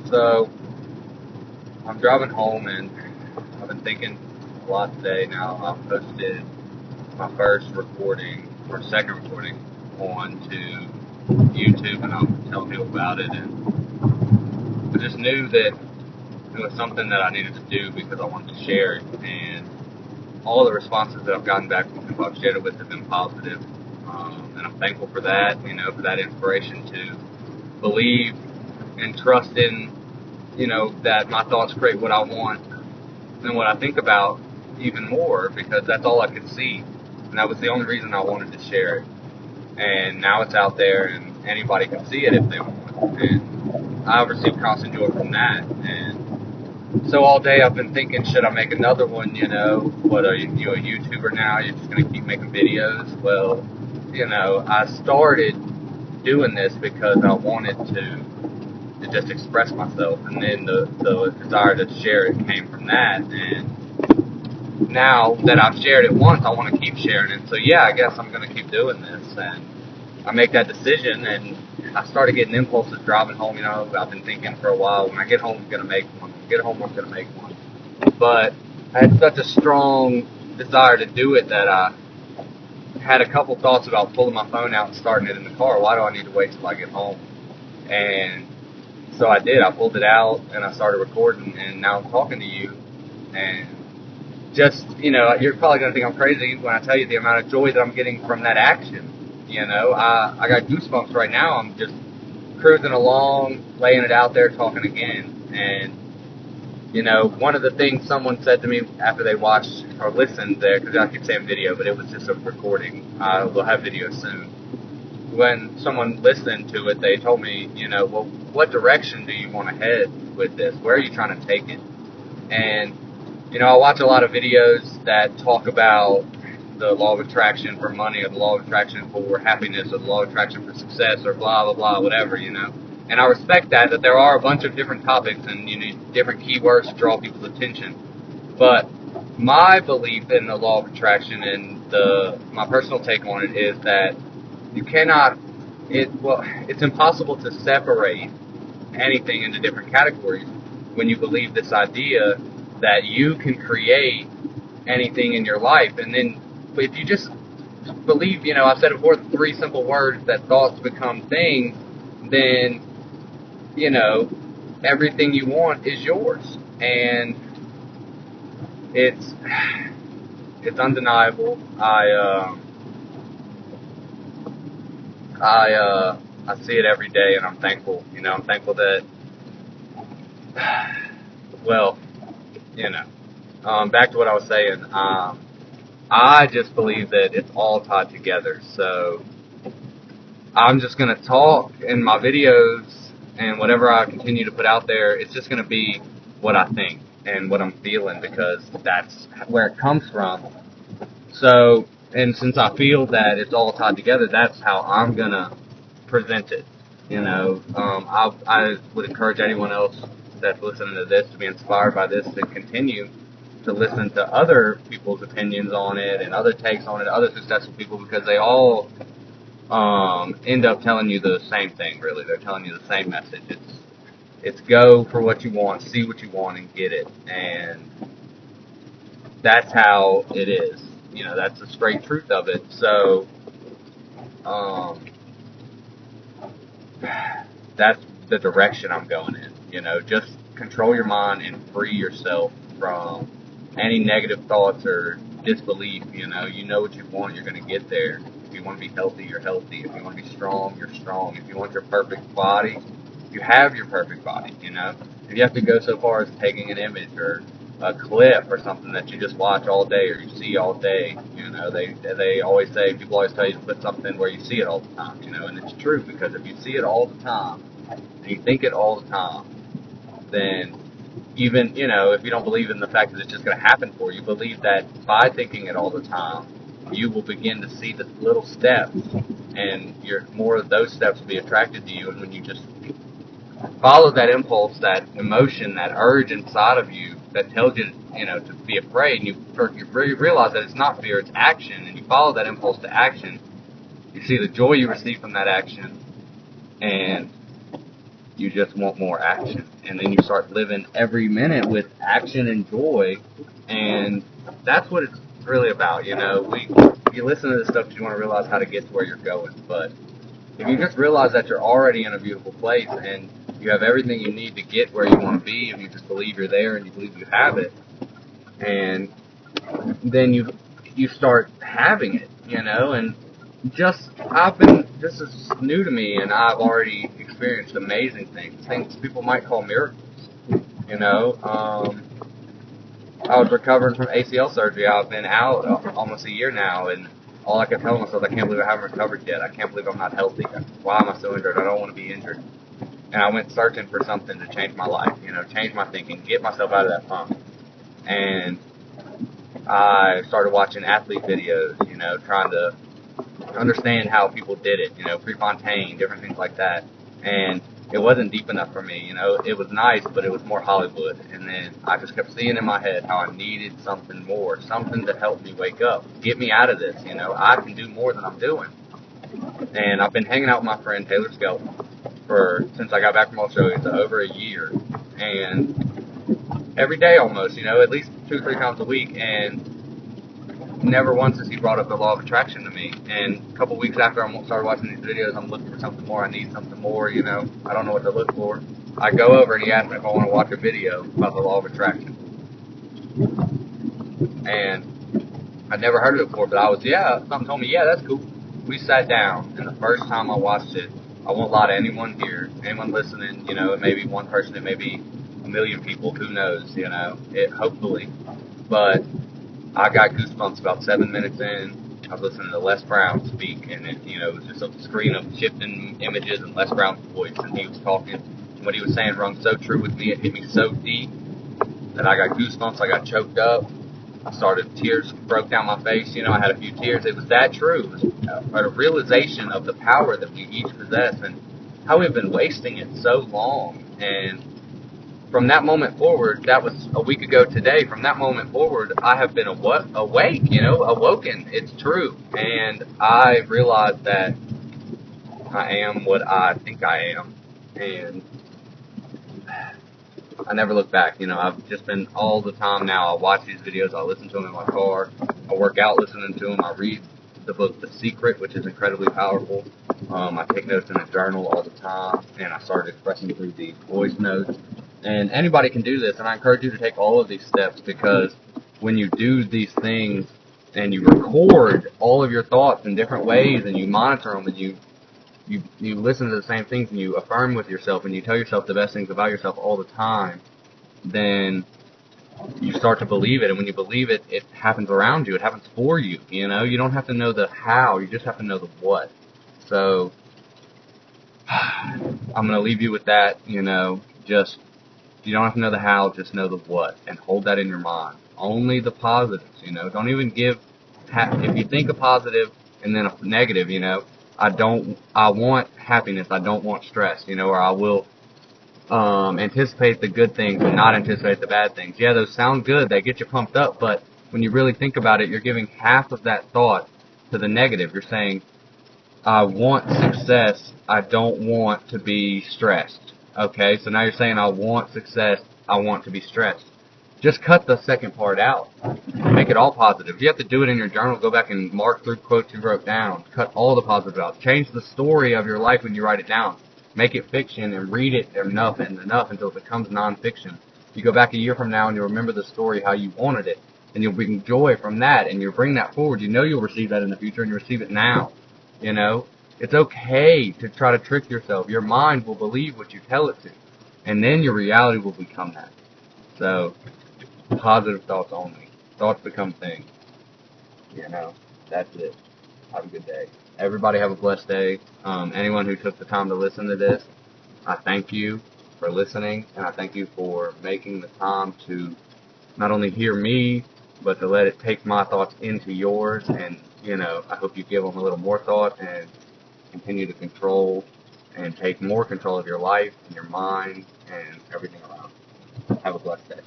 So I'm driving home and I've been thinking a lot today. Now I've posted my first recording or second recording onto YouTube, and I'm telling people about it. And I just knew that it was something that I needed to do because I wanted to share it. And all the responses that I've gotten back from people I've shared it with have been positive. And I'm thankful for that, for that inspiration to believe and trust in, that my thoughts create what I want and what I think about even more, because that's all I could see. And that was the only reason I wanted to share it. And now it's out there and anybody can see it if they want. And I've received constant joy from that. And so all day I've been thinking, should I make another one? What are you, a YouTuber now? You're just going to keep making videos? Well, I started doing this because I wanted to just express myself, and then the desire to share it came from that. And now that I've shared it once, I want to keep sharing it. So yeah, I guess I'm going to keep doing this. And I make that decision, and I started getting impulses driving home. I've been thinking for a while, when I get home, I'm going to make one. When I get home, I'm going to make one. But I had such a strong desire to do it that I had a couple thoughts about pulling my phone out and starting it in the car. Why do I need to wait till I get home? And so I did. I pulled it out and I started recording, and now I'm talking to you. And just, you're probably going to think I'm crazy when I tell you the amount of joy that I'm getting from that action. I got goosebumps right now. I'm just cruising along, laying it out there, talking again. And, one of the things someone said to me after they watched or listened there, because I keep saying video, but it was just a recording. We'll have video soon. When someone listened to it, they told me, well, what direction do you want to head with this? Where are you trying to take it? And, I watch a lot of videos that talk about the law of attraction for money, or the law of attraction for happiness, or the law of attraction for success, or blah, blah, blah, whatever, And I respect that there are a bunch of different topics and, different keywords to draw people's attention. But my belief in the law of attraction and my personal take on it is that you cannot, it's impossible to separate anything into different categories when you believe this idea that you can create anything in your life. And then if you just believe, I've said it before, the 3 simple words that thoughts become things, then, everything you want is yours. And it's undeniable. I see it every day, and I'm thankful. I'm thankful that, back to what I was saying. I just believe that it's all tied together. So I'm just going to talk in my videos, and whatever I continue to put out there, it's just going to be what I think and what I'm feeling, because that's where it comes from. So, and since I feel that it's all tied together, that's how I'm going to present it. I would encourage anyone else that's listening to this to be inspired by this, to continue to listen to other people's opinions on it and other takes on it, other successful people, because they all end up telling you the same thing, really. They're telling you the same message. It's go for what you want, see what you want, and get it. And that's how it is. That's the straight truth of it. So, that's the direction I'm going in. Just control your mind and free yourself from any negative thoughts or disbelief. You know what you want, you're going to get there. If you want to be healthy, you're healthy. If you want to be strong, you're strong. If you want your perfect body, you have your perfect body. If you have to go so far as taking an image or a clip or something that you just watch all day or you see all day, they always say, people always tell you to put something where you see it all the time, and it's true, because if you see it all the time and you think it all the time, then even, if you don't believe in the fact that it's just going to happen for you, believe that by thinking it all the time, you will begin to see the little steps, and more of those steps will be attracted to you. And when you just follow that impulse, that emotion, that urge inside of you that tells you, to be afraid, and you realize that it's not fear, it's action, and you follow that impulse to action, you see the joy you receive from that action, and you just want more action. And then you start living every minute with action and joy, and that's what it's really about. You listen to this stuff because you want to realize how to get to where you're going, but if you just realize that you're already in a beautiful place and you have everything you need to get where you want to be, if you just believe you're there and you believe you have it, and then you start having it, and this is new to me, and I've already experienced amazing things people might call miracles. I was recovering from ACL surgery. I've been out almost a year now, and all I kept telling myself, I can't believe I haven't recovered yet. I can't believe I'm not healthy. Why am I so injured? I don't want to be injured. And I went searching for something to change my life, change my thinking, get myself out of that funk. And I started watching athlete videos, trying to understand how people did it, Prefontaine, different things like that. And it wasn't deep enough for me, It was nice, but it was more Hollywood. And then I just kept seeing in my head how I needed something more, something to help me wake up, get me out of this, I can do more than I'm doing. And I've been hanging out with my friend Taylor Skelton since I got back from Australia, so over a year. And every day almost, at least 2 or 3 times a week. And never once has he brought up the law of attraction to me. And a couple weeks after I started watching these videos, I'm looking for something more. I need something more, I don't know what to look for. I go over and he asked me if I want to watch a video about the law of attraction. And I'd never heard of it before, but something told me, yeah, that's cool. We sat down, and the first time I watched it, I won't lie to anyone here, anyone listening, it may be one person, it may be a million people, who knows, hopefully. But I got goosebumps about 7 minutes in. I was listening to Les Brown speak, and it was just a screen of shifting images and Les Brown's voice, and he was talking. And what he was saying rung so true with me. It hit me so deep that I got goosebumps. I got choked up. Tears broke down my face. I had a few tears. It was that true. It was a realization of the power that we each possess and how we've been wasting it so long. And from that moment forward, that was a week ago today, from that moment forward, I have been awake, awoken. It's true. And I realized that I am what I think I am. And I never look back. I've just been all the time now. I watch these videos. I listen to them in my car. I work out listening to them. I read the book The Secret, which is incredibly powerful. I take notes in a journal all the time, and I started expressing through the voice notes. And anybody can do this, and I encourage you to take all of these steps, because when you do these things and you record all of your thoughts in different ways and you monitor them and you listen to the same things and you affirm with yourself and you tell yourself the best things about yourself all the time, then you start to believe it. And when you believe it, it happens around you. It happens for you. You don't have to know the how. You just have to know the what. So I'm going to leave you with that. Just you don't have to know the how. Just know the what, and hold that in your mind. Only the positives. Don't even give. If you think a positive and then a negative, I want happiness. I don't want stress, or I will anticipate the good things and not anticipate the bad things. Yeah, those sound good. They get you pumped up, but when you really think about it, you're giving half of that thought to the negative. You're saying, I want success. I don't want to be stressed. Okay, so now you're saying, I want success. I want to be stressed. Just cut the second part out. Make it all positive. If you have to do it in your journal, go back and mark through quotes you wrote down. Cut all the positive out. Change the story of your life when you write it down. Make it fiction and read it enough until it becomes nonfiction. You go back a year from now and you'll remember the story how you wanted it. And you'll bring joy from that, and you'll bring that forward. You'll receive that in the future, and you receive it now. It's okay to try to trick yourself. Your mind will believe what you tell it to. And then your reality will become that. So, positive thoughts only. Thoughts become things. That's it. Have a good day. Everybody have a blessed day. Anyone who took the time to listen to this, I thank you for listening, and I thank you for making the time to not only hear me, but to let it take my thoughts into yours. And, I hope you give them a little more thought and continue to control and take more control of your life and your mind and everything around. Have a blessed day.